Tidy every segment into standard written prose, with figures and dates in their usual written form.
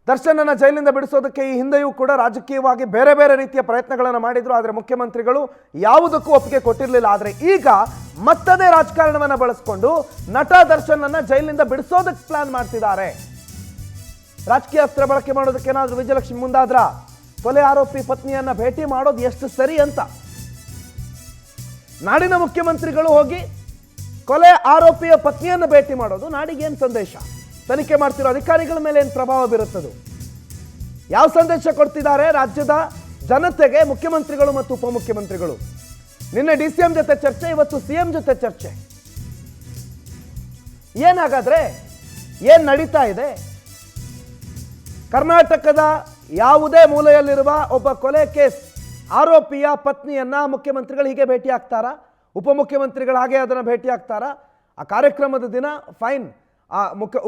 ದರ್ಶನನ ಜೈಲಿನಿಂದ ಬಿಡಿಸೋದಕ್ಕೆ ಈ ಹಿಂದೆಯೂ ಕೂಡ ರಾಜಕೀಯವಾಗಿ ಬೇರೆ ಬೇರೆ ರೀತಿಯ ಪ್ರಯತ್ನಗಳನ್ನು ಮಾಡಿದ್ರು. ಆದರೆ ಮುಖ್ಯಮಂತ್ರಿಗಳು ಯಾವುದಕ್ಕೂ ಒಪ್ಪಿಗೆ ಕೊಟ್ಟಿರಲಿಲ್ಲ. ಆದರೆ ಈಗ ಮತ್ತದೇ ರಾಜಕಾರಣವನ್ನು ಬಳಸಿಕೊಂಡು ನಟ ದರ್ಶನನ್ನ ಜೈಲಿನಿಂದ ಬಿಡಿಸೋದಕ್ಕೆ ಪ್ಲಾನ್ ಮಾಡ್ತಿದ್ದಾರೆ. ರಾಜಕೀಯ ಅಸ್ತ್ರ ಬಳಕೆ ಮಾಡೋದಕ್ಕೆ ಏನಾದರೂ ವಿಜಯಲಕ್ಷ್ಮಿ ಮುಂದಾದ್ರ? ಕೊಲೆ ಆರೋಪಿ ಪತ್ನಿಯನ್ನ ಭೇಟಿ ಮಾಡೋದು ಎಷ್ಟು ಸರಿ ಅಂತ ನಾಡಿನ ಮುಖ್ಯಮಂತ್ರಿಗಳು ಹೋಗಿ ಕೊಲೆ ಆರೋಪಿಯ ಪತ್ನಿಯನ್ನ ಭೇಟಿ ಮಾಡೋದು ನಾಡಿಗೆ ಏನು ಸಂದೇಶ? ತನಿಖೆ ಮಾಡ್ತಿರೋ ಅಧಿಕಾರಿಗಳ ಮೇಲೆ ಏನು ಪ್ರಭಾವ ಬೀರುತ್ತದು? ಯಾವ ಸಂದೇಶ ಕೊಡ್ತಿದ್ದಾರೆ ರಾಜ್ಯದ ಜನತೆಗೆ ಮುಖ್ಯಮಂತ್ರಿಗಳು ಮತ್ತು ಉಪಮುಖ್ಯಮಂತ್ರಿಗಳು? ನಿನ್ನೆ ಡಿಸಿಎಂ ಜೊತೆ ಚರ್ಚೆ, ಇವತ್ತು ಸಿಎಂ ಜೊತೆ ಚರ್ಚೆ. ಏನಾಗಾದ್ರೆ ಏನ್ ನಡೀತಾ ಇದೆ? ಕರ್ನಾಟಕದ ಯಾವುದೇ ಮೂಲೆಯಲ್ಲಿರುವ ಒಬ್ಬ ಕೊಲೆ ಕೇಸ್ ಆರೋಪಿಯ ಪತ್ನಿಯನ್ನ ಮುಖ್ಯಮಂತ್ರಿಗಳು ಹೀಗೆ ಭೇಟಿ ಆಗ್ತಾರಾ? ಉಪಮುಖ್ಯಮಂತ್ರಿಗಳು ಹಾಗೆ ಅದನ್ನು ಭೇಟಿ ಆಗ್ತಾರಾ? ಆ ಕಾರ್ಯಕ್ರಮದ ದಿನ ಫೈನ್,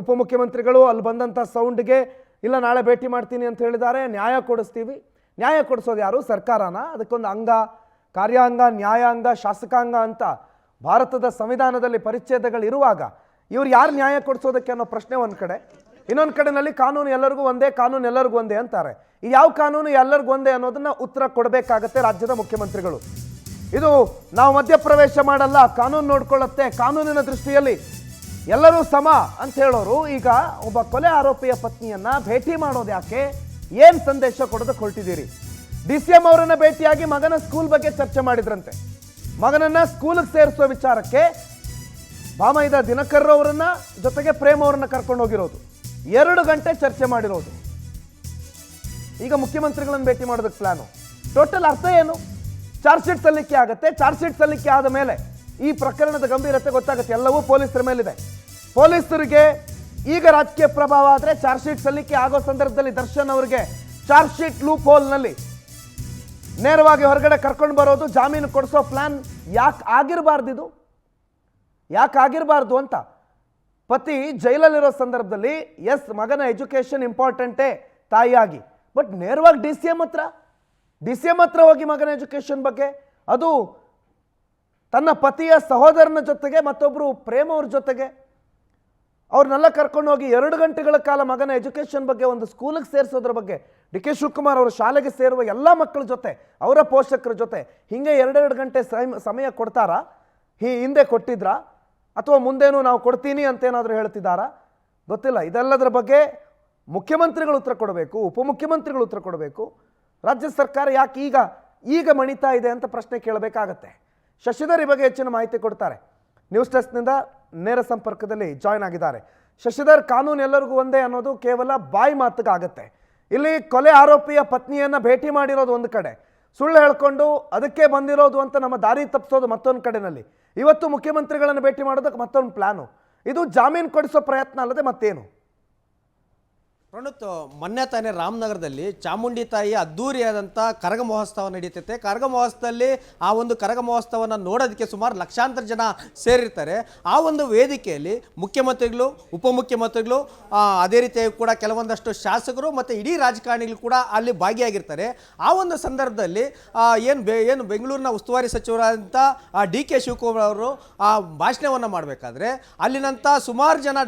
ಉಪಮುಖ್ಯಮಂತ್ರಿಗಳು ಅಲ್ಲಿ ಬಂದಂಥ ಸೌಂಡ್ಗೆ ಇಲ್ಲ ನಾಳೆ ಭೇಟಿ ಮಾಡ್ತೀನಿ ಅಂತ ಹೇಳಿದ್ದಾರೆ, ನ್ಯಾಯ ಕೊಡಿಸ್ತೀವಿ. ನ್ಯಾಯ ಕೊಡಿಸೋದು ಯಾರು? ಸರ್ಕಾರನ? ಅದಕ್ಕೊಂದು ಅಂಗ, ಕಾರ್ಯಾಂಗ, ನ್ಯಾಯಾಂಗ, ಶಾಸಕಾಂಗ ಅಂತ ಭಾರತದ ಸಂವಿಧಾನದಲ್ಲಿ ಪರಿಚ್ಛೇದಗಳು ಇರುವಾಗ ಇವ್ರು ಯಾರು ನ್ಯಾಯ ಕೊಡಿಸೋದಕ್ಕೆ ಅನ್ನೋ ಪ್ರಶ್ನೆ ಒಂದು ಕಡೆ. ಇನ್ನೊಂದು ಕಡೆನಲ್ಲಿ ಕಾನೂನು ಎಲ್ಲರಿಗೂ ಒಂದೇ, ಕಾನೂನು ಎಲ್ಲರಿಗೂ ಒಂದೇ ಅಂತಾರೆ. ಈ ಯಾವ ಕಾನೂನು ಎಲ್ಲರಿಗೂ ಒಂದೇ ಅನ್ನೋದನ್ನ ಉತ್ತರ ಕೊಡಬೇಕಾಗತ್ತೆ ರಾಜ್ಯದ ಮುಖ್ಯಮಂತ್ರಿಗಳು. ಇದು ನಾವು ಮಧ್ಯಪ್ರವೇಶ ಮಾಡಲ್ಲ, ಕಾನೂನು ನೋಡ್ಕೊಳ್ಳುತ್ತೆ, ಕಾನೂನಿನ ದೃಷ್ಟಿಯಲ್ಲಿ ಎಲ್ಲರೂ ಸಮ ಅಂತ ಹೇಳೋರು ಈಗ ಒಬ್ಬ ಕೊಲೆ ಆರೋಪಿಯ ಪತ್ನಿಯನ್ನ ಭೇಟಿ ಮಾಡೋದು ಯಾಕೆ? ಏನ್ ಸಂದೇಶ ಕೊಡೋದಕ್ಕೆ ಹೊರಟಿದ್ದೀರಿ? ಡಿಸಿಎಂ ಅವರನ್ನ ಭೇಟಿಯಾಗಿ ಮಗನ ಸ್ಕೂಲ್ ಬಗ್ಗೆ ಚರ್ಚೆ ಮಾಡಿದ್ರಂತೆ. ಮಗನನ್ನ ಸ್ಕೂಲಿಗೆ ಸೇರಿಸುವ ವಿಚಾರಕ್ಕೆ ಬಾಮೈದ ದಿನಕರ್ ಅವರನ್ನ ಜೊತೆಗೆ ಪ್ರೇಮ್ ಅವರನ್ನ ಕರ್ಕೊಂಡು ಹೋಗಿರೋದು, 2 ಗಂಟೆ ಚರ್ಚೆ ಮಾಡಿರೋದು. ಈಗ ಮುಖ್ಯಮಂತ್ರಿಗಳನ್ನು ಭೇಟಿ ಮಾಡೋದಕ್ಕೆ ಪ್ಲಾನು. ಟೋಟಲ್ ಅರ್ಥ ಏನು? ಚಾರ್ಜ್ ಶೀಟ್ ಸಲ್ಲಿಕೆ ಆಗುತ್ತೆ. ಚಾರ್ಜ್ ಶೀಟ್ ಸಲ್ಲಿಕೆ ಆದ ಮೇಲೆ ಈ ಪ್ರಕರಣದ ಗಂಭೀರತೆ ಗೊತ್ತಾಗುತ್ತೆ. ಎಲ್ಲವೂ ಪೊಲೀಸರ ಮೇಲಿದೆ. ಪೊಲೀಸರಿಗೆ ಈಗ ರಾಜಕೀಯ ಪ್ರಭಾವ ಆದರೆ ಚಾರ್ಜ್ ಶೀಟ್ ಸಲ್ಲಿಕೆ ಆಗೋ ಸಂದರ್ಭದಲ್ಲಿ ದರ್ಶನ್ ಅವರಿಗೆ ಚಾರ್ಜ್ ಶೀಟ್ ಲೂಪ್ ಹೋಲ್ನಲ್ಲಿ ನೇರವಾಗಿ ಹೊರಗಡೆ ಕರ್ಕೊಂಡು ಬರೋದು, ಜಾಮೀನು ಕೊಡಿಸೋ ಪ್ಲಾನ್ ಯಾಕೆ ಆಗಿರಬಾರ್ದು? ಇದು ಯಾಕೆ ಆಗಿರಬಾರ್ದು ಅಂತ ಪತಿ ಜೈಲಲ್ಲಿರೋ ಸಂದರ್ಭದಲ್ಲಿ ಎಸ್ ಮಗನ ಎಜುಕೇಶನ್ ಇಂಪಾರ್ಟೆಂಟೇ ತಾಯಿಯಾಗಿ, ಬಟ್ ನೇರವಾಗಿ ಡಿ ಸಿ ಎಂ ಹತ್ರ ಹೋಗಿ ಮಗನ ಎಜುಕೇಶನ್ ಬಗ್ಗೆ, ಅದು ತನ್ನ ಪತಿಯ ಸಹೋದರನ ಜೊತೆಗೆ ಮತ್ತೊಬ್ಬರು ಪ್ರೇಮ್ ಅವ್ರ ಜೊತೆಗೆ ಅವ್ರನ್ನೆಲ್ಲ ಕರ್ಕೊಂಡು ಹೋಗಿ 2 ಗಂಟೆಗಳ ಕಾಲ ಮಗನ ಎಜುಕೇಶನ್ ಬಗ್ಗೆ, ಒಂದು ಸ್ಕೂಲಿಗೆ ಸೇರಿಸೋದ್ರ ಬಗ್ಗೆ, ಡಿ ಕೆ ಶಿವಕುಮಾರ್ ಅವರ ಶಾಲೆಗೆ ಸೇರುವ ಎಲ್ಲ ಮಕ್ಕಳ ಜೊತೆ, ಅವರ ಪೋಷಕರ ಜೊತೆ ಹಿಂಗೆ 2 ಗಂಟೆ ಸಮಯ ಕೊಡ್ತಾರಾ? ಹಿಂದೆ ಕೊಟ್ಟಿದ್ರಾ ಅಥವಾ ಮುಂದೇನು ನಾವು ಕೊಡ್ತೀನಿ ಅಂತೇನಾದರೂ ಹೇಳ್ತಿದ್ದಾರಾ? ಗೊತ್ತಿಲ್ಲ. ಇದೆಲ್ಲದರ ಬಗ್ಗೆ ಮುಖ್ಯಮಂತ್ರಿಗಳು ಉತ್ತರ ಕೊಡಬೇಕು, ಉಪಮುಖ್ಯಮಂತ್ರಿಗಳು ಉತ್ತರ ಕೊಡಬೇಕು. ರಾಜ್ಯ ಸರ್ಕಾರ ಯಾಕೆ ಈಗ ಮಣಿತಾ ಇದೆ ಅಂತ ಪ್ರಶ್ನೆ ಕೇಳಬೇಕಾಗತ್ತೆ. ಶಶಿಧರ್ ಈ ಬಗ್ಗೆ ಹೆಚ್ಚಿನ ಮಾಹಿತಿ ಕೊಡ್ತಾರೆ. ನ್ಯೂಸ್ ಡೆಸ್ಕ್ನಿಂದ ನೇರ ಸಂಪರ್ಕದಲ್ಲಿ ಜಾಯ್ನ್ ಆಗಿದ್ದಾರೆ. ಶಶಿಧರ್, ಕಾನೂನು ಎಲ್ಲರಿಗೂ ಒಂದೇ ಅನ್ನೋದು ಕೇವಲ ಬಾಯಿ ಮಾತುಗಾಗತ್ತೆ. ಇಲ್ಲಿ ಕೊಲೆ ಆರೋಪಿಯ ಪತ್ನಿಯನ್ನ ಭೇಟಿ ಮಾಡಿರೋದು ಒಂದು ಕಡೆ, ಸುಳ್ಳು ಹೇಳ್ಕೊಂಡು ಅದಕ್ಕೆ ಬಂದಿರೋದು ಅಂತ ನಮ್ಮ ದಾರಿ ತಪ್ಪಿಸೋದು ಮತ್ತೊಂದು ಕಡೆನಲ್ಲಿ, ಇವತ್ತು ಮುಖ್ಯಮಂತ್ರಿಗಳನ್ನು ಭೇಟಿ ಮಾಡೋದಕ್ಕೆ ಮತ್ತೊಂದು ಪ್ಲಾನು. ಇದು ಜಾಮೀನು ಕೊಡಿಸೋ ಪ್ರಯತ್ನ ಅಲ್ಲದೆ ಮತ್ತೇನು? ಪ್ರಣುತ್, ಮೊನ್ನೆ ತಾನೇ ರಾಮನಗರದಲ್ಲಿ ಚಾಮುಂಡಿ ತಾಯಿಯ ಅದ್ದೂರಿಯಾದಂಥ ಕರಗ ಮಹೋತ್ಸವ ನಡೀತೈತೆ. ಕರಗ ಮಹೋತ್ಸವದಲ್ಲಿ ಆ ಒಂದು ಕರಗ ಮಹೋತ್ಸವವನ್ನು ನೋಡೋದಕ್ಕೆ ಸುಮಾರು ಲಕ್ಷಾಂತರ ಜನ ಸೇರಿರ್ತಾರೆ. ಆ ಒಂದು ವೇದಿಕೆಯಲ್ಲಿ ಮುಖ್ಯಮಂತ್ರಿಗಳು, ಉಪಮುಖ್ಯಮಂತ್ರಿಗಳು, ಅದೇ ರೀತಿಯಾಗಿ ಕೂಡ ಕೆಲವೊಂದಷ್ಟು ಶಾಸಕರು ಮತ್ತು ಇಡೀ ರಾಜಕಾರಣಿಗಳು ಕೂಡ ಅಲ್ಲಿ ಭಾಗಿಯಾಗಿರ್ತಾರೆ. ಆ ಒಂದು ಸಂದರ್ಭದಲ್ಲಿ ಏನು ಬೆಂಗಳೂರಿನ ಉಸ್ತುವಾರಿ ಸಚಿವರಾದಂಥ ಡಿ ಕೆ ಶಿವಕುಮಾರ್ ಅವರು ಆ ಭಾಷಣವನ್ನು ಮಾಡಬೇಕಾದ್ರೆ ಅಲ್ಲಿನಂಥ ಸುಮಾರು ಜನ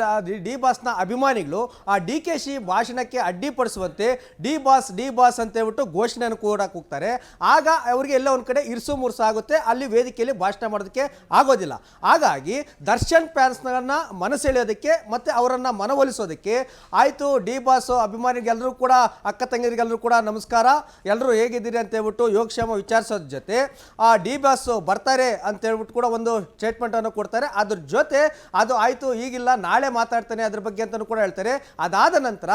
ಡಿ ಬಾಸ್ನ ಅಭಿಮಾನಿಗಳು ಆ ಡಿ ಕೆ ಶಿ ಭಾಷಣಕ್ಕೆ ಅಡ್ಡಿಪಡಿಸುವಂತೆ ಡಿ ಬಾಸ್ ಅಂತ ಹೇಳ್ಬಿಟ್ಟು ಘೋಷಣೆಯನ್ನು ಕೂಡ ಕೂಗ್ತಾರೆ. ಆಗ ಅವರಿಗೆ ಎಲ್ಲ ಒಂದು ಕಡೆ ಇರ್ಸು ಮುರ್ಸು ಆಗುತ್ತೆ, ಅಲ್ಲಿ ವೇದಿಕೆಯಲ್ಲಿ ಭಾಷಣ ಮಾಡೋದಕ್ಕೆ ಆಗೋದಿಲ್ಲ. ಹಾಗಾಗಿ ದರ್ಶನ್ ಫ್ಯಾನ್ಸ್ಗಳನ್ನ ಮನಸೆಳೆಯೋದಕ್ಕೆ ಮತ್ತು ಅವರನ್ನು ಮನವೊಲಿಸೋದಕ್ಕೆ ಆಯಿತು, ಡಿ ಬಾಸ್ ಅಭಿಮಾನಿಗೆಲ್ಲರೂ ಕೂಡ, ಅಕ್ಕ ತಂಗಿರಿಗೆಲ್ಲರೂ ಕೂಡ ನಮಸ್ಕಾರ, ಎಲ್ಲರೂ ಹೇಗಿದ್ದೀರಿ ಅಂತ ಹೇಳ್ಬಿಟ್ಟು ಯೋಗಕ್ಷೇಮ ವಿಚಾರಿಸೋದ್ರ ಜೊತೆ ಆ ಡಿ ಬಾಸ್ ಬರ್ತಾರೆ ಅಂತ ಹೇಳ್ಬಿಟ್ಟು ಕೂಡ ಒಂದು ಸ್ಟೇಟ್ಮೆಂಟನ್ನು ಕೊಡ್ತಾರೆ. ಅದ್ರ ಜೊತೆ ಅದು ಆಯಿತು ಈಗಿಲ್ಲ ನಾಳೆ ಮಾತಾಡ್ತಾನೆ ಅದ್ರ ಬಗ್ಗೆ ಅಂತಲೂ ಕೂಡ ಹೇಳ್ತಾರೆ. ಅದಾದ ನಂತರ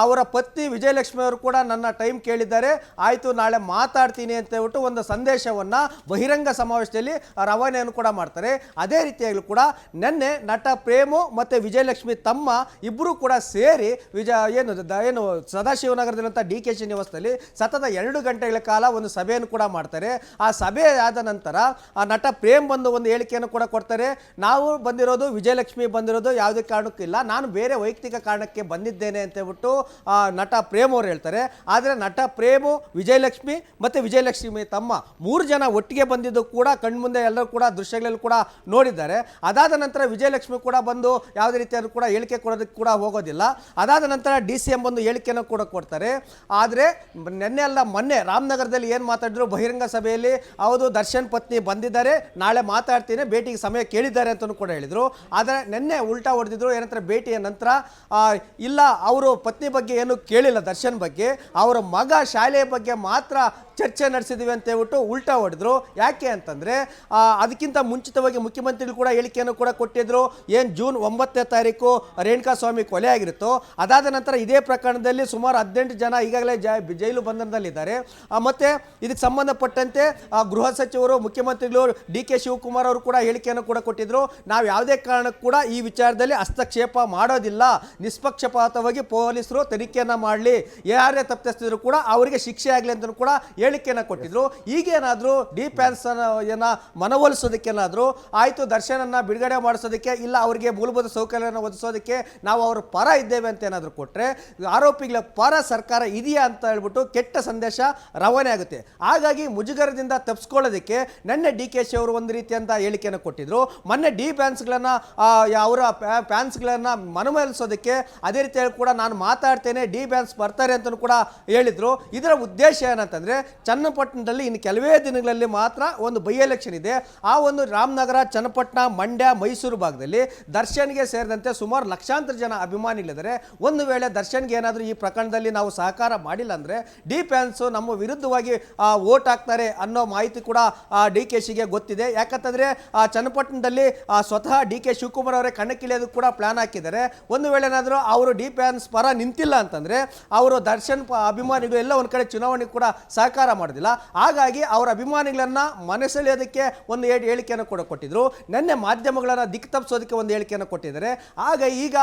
ಅವರ ಪತ್ನಿ ವಿಜಯಲಕ್ಷ್ಮಿ ಅವರು ಕೂಡ ನನ್ನ ಟೈಮ್ ಕೇಳಿದ್ದಾರೆ, ಆಯಿತು ನಾಳೆ ಮಾತಾಡ್ತೀನಿ ಅಂತ ಹೇಳ್ಬಿಟ್ಟು ಒಂದು ಸಂದೇಶವನ್ನು ಬಹಿರಂಗ ಸಮಾವೇಶದಲ್ಲಿ ರವಾನೆಯನ್ನು ಕೂಡ ಮಾಡ್ತಾರೆ. ಅದೇ ರೀತಿಯಾಗಲೂ ಕೂಡ ನಿನ್ನೆ ನಟ ಪ್ರೇಮು ಮತ್ತು ವಿಜಯಲಕ್ಷ್ಮಿ ತಮ್ಮ ಇಬ್ಬರು ಕೂಡ ಸೇರಿ ಏನು ಸದಾಶಿವನಗರದಲ್ಲಿರುವಂಥ ಡಿ ಕೆ ಶಿ ನಿವಾಸದಲ್ಲಿ ಸತತ 2 ಗಂಟೆಗಳ ಕಾಲ ಒಂದು ಸಭೆಯನ್ನು ಕೂಡ ಮಾಡ್ತಾರೆ. ಆ ಸಭೆ ಆದ ನಂತರ ಆ ನಟ ಪ್ರೇಮ್ ಬಂದು ಒಂದು ಹೇಳಿಕೆಯನ್ನು ಕೂಡ ಕೊಡ್ತಾರೆ. ನಾವು ಬಂದಿರೋದು, ವಿಜಯಲಕ್ಷ್ಮಿ ಬಂದಿರೋದು ಯಾವುದೇ ಕಾರಣಕ್ಕೂ ಇಲ್ಲ, ನಾನು ಬೇರೆ ವೈಯಕ್ತಿಕ ಕಾರಣಕ್ಕೆ ಬಂದಿದ್ದೇನೆ ಅಂತ ಹೇಳ್ಬಿಟ್ಟು ನಟ ಪ್ರೇಮ್ ಅವರು ಹೇಳ್ತಾರೆ. ಆದರೆ ನಟ ಪ್ರೇಮು, ವಿಜಯಲಕ್ಷ್ಮಿ ಮತ್ತು ವಿಜಯಲಕ್ಷ್ಮಿ ತಮ್ಮ 3 ಜನ ಒಟ್ಟಿಗೆ ಬಂದಿದ್ದು ಕೂಡ ಕಣ್ಮುಂದೆ ಎಲ್ಲರೂ ಕೂಡ ದೃಶ್ಯಗಳಲ್ಲಿ ಕೂಡ ನೋಡಿದ್ದಾರೆ. ಅದಾದ ನಂತರ ವಿಜಯಲಕ್ಷ್ಮಿ ಕೂಡ ಬಂದು ಯಾವುದೇ ರೀತಿಯಾದ ಕೂಡ ಹೇಳಿಕೆ ಕೊಡೋದಕ್ಕೆ ಕೂಡ ಹೋಗೋದಿಲ್ಲ. ಅದಾದ ನಂತರ DCM ಬಂದು ಹೇಳಿಕೆಯನ್ನು ಕೂಡ ಕೊಡ್ತಾರೆ. ಆದರೆ ನಿನ್ನೆ ಅಲ್ಲ ಮೊನ್ನೆ ರಾಮನಗರದಲ್ಲಿ ಏನು ಮಾತಾಡಿದ್ರು ಬಹಿರಂಗ ಸಭೆಯಲ್ಲಿ, ಹೌದು ದರ್ಶನ್ ಪತ್ನಿ ಬಂದಿದ್ದಾರೆ, ನಾಳೆ ಮಾತಾಡ್ತೀನಿ, ಭೇಟಿಗೆ ಸಮಯ ಕೇಳಿದ್ದಾರೆ ಅಂತಲೂ ಕೂಡ ಹೇಳಿದರು. ಆದರೆ ನಿನ್ನೆ ಉಲ್ಟಾ ಹೊಡೆದಿದ್ರು. ಏನಂತಾರೆ ಭೇಟಿಯ ನಂತರ ಇಲ್ಲ ಅವರು ಪತ್ನಿ ಬಗ್ಗೆ ಏನು ಕೇಳಿಲ್ಲ, ದರ್ಶನ್ ಬಗ್ಗೆ, ಅವರ ಮಗ ಶಾಲೆಯ ಬಗ್ಗೆ ಮಾತ್ರ ಚರ್ಚೆ ನಡೆಸಿದ್ವಿ ಅಂತ ಹೇಳ್ಬಿಟ್ಟು ಉಲ್ಟಾ ಹೊಡೆದ್ರು. ಯಾಕೆ ಅಂತಂದರೆ ಅದಕ್ಕಿಂತ ಮುಂಚಿತವಾಗಿ ಮುಖ್ಯಮಂತ್ರಿಗಳು ಕೂಡ ಹೇಳಿಕೆಯನ್ನು ಕೂಡ ಕೊಟ್ಟಿದ್ರು. ಏನು ಜೂನ್ 9ನೇ ತಾರೀಕು ರೇಣುಕಾ ಸ್ವಾಮಿ ಕೊಲೆ ಆಗಿರುತ್ತೋ ಅದಾದ ನಂತರ ಇದೇ ಪ್ರಕರಣದಲ್ಲಿ ಸುಮಾರು 18 ಜನ ಈಗಾಗಲೇ ಜೈಲು ಬಂಧನದಲ್ಲಿದ್ದಾರೆ. ಮತ್ತು ಇದಕ್ಕೆ ಸಂಬಂಧಪಟ್ಟಂತೆ ಗೃಹ ಸಚಿವರು, ಮುಖ್ಯಮಂತ್ರಿಗಳು DK ಶಿವಕುಮಾರ್ ಅವರು ಕೂಡ ಹೇಳಿಕೆಯನ್ನು ಕೂಡ ಕೊಟ್ಟಿದ್ರು. ನಾವು ಯಾವುದೇ ಕಾರಣಕ್ಕೂ ಕೂಡ ಈ ವಿಚಾರದಲ್ಲಿ ಹಸ್ತಕ್ಷೇಪ ಮಾಡೋದಿಲ್ಲ, ನಿಷ್ಪಕ್ಷಪಾತವಾಗಿ ಪೊಲೀಸರು ತನಿಖೆಯನ್ನು ಮಾಡಲಿ, ಯಾರೇ ತಪ್ಪಿಸಿದ್ರು ಕೂಡ ಅವರಿಗೆ ಶಿಕ್ಷೆ ಆಗಲಿ ಅಂತ ಕೂಡ ಹೇಳಿಕೆಯನ್ನು ಕೊಟ್ಟಿದ್ರು. ಈಗೇನಾದರೂ DPANS ಮನವೊಲಿಸೋದಕ್ಕೇನಾದರೂ ಆಯಿತು, ದರ್ಶನನ್ನು ಬಿಡುಗಡೆ ಮಾಡಿಸೋದಕ್ಕೆ, ಇಲ್ಲ ಅವರಿಗೆ ಮೂಲಭೂತ ಸೌಕರ್ಯವನ್ನು ಒದಗಿಸೋದಕ್ಕೆ ನಾವು ಅವ್ರ ಪರ ಇದ್ದೇವೆ ಅಂತ ಏನಾದರೂ ಕೊಟ್ಟರೆ, ಆರೋಪಿಗಳ ಪರ ಸರ್ಕಾರ ಇದೆಯಾ ಅಂತ ಹೇಳ್ಬಿಟ್ಟು ಕೆಟ್ಟ ಸಂದೇಶ ರವಾನೆ ಆಗುತ್ತೆ. ಹಾಗಾಗಿ ಮುಜುಗರದಿಂದ ತಪ್ಪಿಸ್ಕೊಳ್ಳೋದಕ್ಕೆ ನಿನ್ನೆ DKಶಿ ಅವರು ಒಂದು ರೀತಿಯಂತ ಹೇಳಿಕೆಯನ್ನು ಕೊಟ್ಟಿದ್ರು. ಮೊನ್ನೆ DPANSಗಳನ್ನು ಅವರ ಫ್ಯಾನ್ಸ್ಗಳನ್ನು ಮನವೊಲಿಸೋದಕ್ಕೆ ಅದೇ ರೀತಿಯಾಗಿ ಕೂಡ ನಾನು ಮಾತಾಡ್ತೇನೆ, DPANS ಬರ್ತಾರೆ ಅಂತಲೂ ಕೂಡ ಹೇಳಿದರು. ಇದರ ಉದ್ದೇಶ ಏನಂತಂದರೆ ಚನ್ನಪಟ್ಟಣದಲ್ಲಿ ಇನ್ನು ಕೆಲವೇ ದಿನಗಳಲ್ಲಿ ಮಾತ್ರ ಒಂದು ಬೈ ಎಲೆಕ್ಷನ್ ಇದೆ. ಆ ಒಂದು ರಾಮನಗರ, ಚನ್ನಪಟ್ಟಣ, ಮಂಡ್ಯ, ಮೈಸೂರು ಭಾಗದಲ್ಲಿ ದರ್ಶನ್ಗೆ ಸೇರಿದಂತೆ ಸುಮಾರು ಲಕ್ಷಾಂತರ ಜನ ಅಭಿಮಾನಿಗಳಿದ್ದಾರೆ. ಒಂದು ವೇಳೆ ದರ್ಶನ್ಗೆ ಏನಾದರೂ ಈ ಪ್ರಕರಣದಲ್ಲಿ ನಾವು ಸಹಕಾರ ಮಾಡಿಲ್ಲ ಅಂದರೆ DPANS ನಮ್ಮ ವಿರುದ್ಧವಾಗಿ ವೋಟ್ ಹಾಕ್ತಾರೆ ಅನ್ನೋ ಮಾಹಿತಿ ಕೂಡ DKಶಿಗೆ ಗೊತ್ತಿದೆ. ಯಾಕಂತಂದರೆ ಚನ್ನಪಟ್ಟಣದಲ್ಲಿ ಸ್ವತಃ DK ಶಿವಕುಮಾರ್ ಅವರೇ ಕಣಕ್ಕಿಳಿಯೋದು ಕೂಡ ಪ್ಲಾನ್ ಹಾಕಿದ್ದಾರೆ. ಒಂದು ವೇಳೆ ಏನಾದರೂ ಅವರು DPANS ಪರ ನಿಂತಿಲ್ಲ ಅಂತಂದರೆ ಅವರು ದರ್ಶನ್ ಅಭಿಮಾನಿಗಳು ಎಲ್ಲ ಒಂದು ಕಡೆ ಚುನಾವಣೆ ಕೂಡ ಸಹಕಾರ ಮಾಡೋದಿಲ್ಲ. ಹಾಗಾಗಿ ಅವರ ಅಭಿಮಾನಿಗಳನ್ನು ಮನಸೆಳೆಯೋದಕ್ಕೆ ಒಂದು ಹೇಳಿಕೆಯನ್ನು ಕೂಡ ಕೊಟ್ಟಿದ್ರು. ನಿನ್ನೆ ಮಾಧ್ಯಮಗಳನ್ನು ದಿಕ್ಕು ತಪ್ಪಿಸೋದಕ್ಕೆ ಒಂದು ಹೇಳಿಕೆಯನ್ನು ಕೊಟ್ಟಿದ್ದಾರೆ. ಆಗ ಈಗ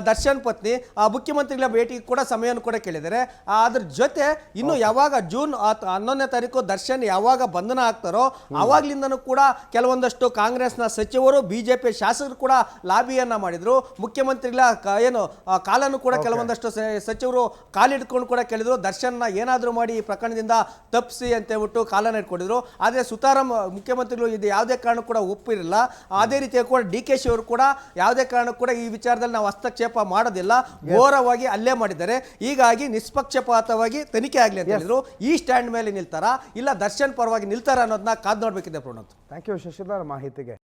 ದರ್ಶನ್ ಪತ್ನಿ ಮುಖ್ಯಮಂತ್ರಿಗಳ ಭೇಟಿಗೆ ಕೂಡ ಸಮಯವನ್ನು ಕೂಡ ಕೇಳಿದ್ದಾರೆ. ಅದ್ರ ಜೊತೆ ಇನ್ನು ಯಾವಾಗ ಜೂನ್ 11ನೇ ತಾರೀಕು ದರ್ಶನ್ ಯಾವಾಗ ಬಂಧನ ಆಗ್ತಾರೋ ಆವಾಗ್ಲಿಂದನೂ ಕೂಡ ಕೆಲವೊಂದಷ್ಟು ಕಾಂಗ್ರೆಸ್ನ ಸಚಿವರು, BJP ಶಾಸಕರು ಕೂಡ ಲಾಬಿಯನ್ನ ಮಾಡಿದ್ರು. ಮುಖ್ಯಮಂತ್ರಿಗಳ ಏನು ಕಾಲನ್ನು ಕೂಡ ಕೆಲವೊಂದಷ್ಟು ಸಚಿವರು ಕಾಲಿಡ್ಕೊಂಡು ಕೂಡ ಕೇಳಿದ್ರು, ದರ್ಶನ್ನ ಏನಾದರೂ ಮಾಡಿ ಈ ಪ್ರಕರಣದಿಂದ ತಪ್ಪಿಸಿ ಅಂತ ಹೇಳ್ಬಿಟ್ಟು ಕಾಲನ್ನು ಇಟ್ಕೊಂಡಿದ್ರು. ಆದರೆ ಸುತಾರಾಮ್ ಮುಖ್ಯಮಂತ್ರಿಗಳು ಇದು ಯಾವುದೇ ಕಾರಣ ಕೂಡ ಒಪ್ಪಿರಲಿಲ್ಲ. ಅದೇ ರೀತಿ ಕೂಡ DKಶಿ ಅವರು ಕೂಡ ಯಾವುದೇ ಕಾರಣ ಕೂಡ ಈ ವಿಚಾರದಲ್ಲಿ ನಾವು ಹಸ್ತಕ್ಷೇಪ ಮಾಡೋದಿಲ್ಲ, ಘೋರವಾಗಿ ಅಲ್ಲೇ ಮಾಡಿದ್ದಾರೆ. ಹೀಗಾಗಿ ನಿಷ್ಪಕ್ಷಪಾತವಾಗಿ ತನಿಖೆ ಆಗಲಿ ಅಂತ ಹೇಳಿದ್ರು. ಈ ಸ್ಟ್ಯಾಂಡ್ ಮೇಲೆ ನಿಲ್ತಾರ, ಇಲ್ಲ ದರ್ಶನ್ ಪರವಾಗಿ ನಿಲ್ತಾರ ಅನ್ನೋದನ್ನ ಕಾದು ನೋಡಬೇಕಿದೆ. ಪ್ರಣೋತ್, ಥ್ಯಾಂಕ್ ಯು ಶಶಿಧರ್ ಮಾಹಿತಿಗೆ.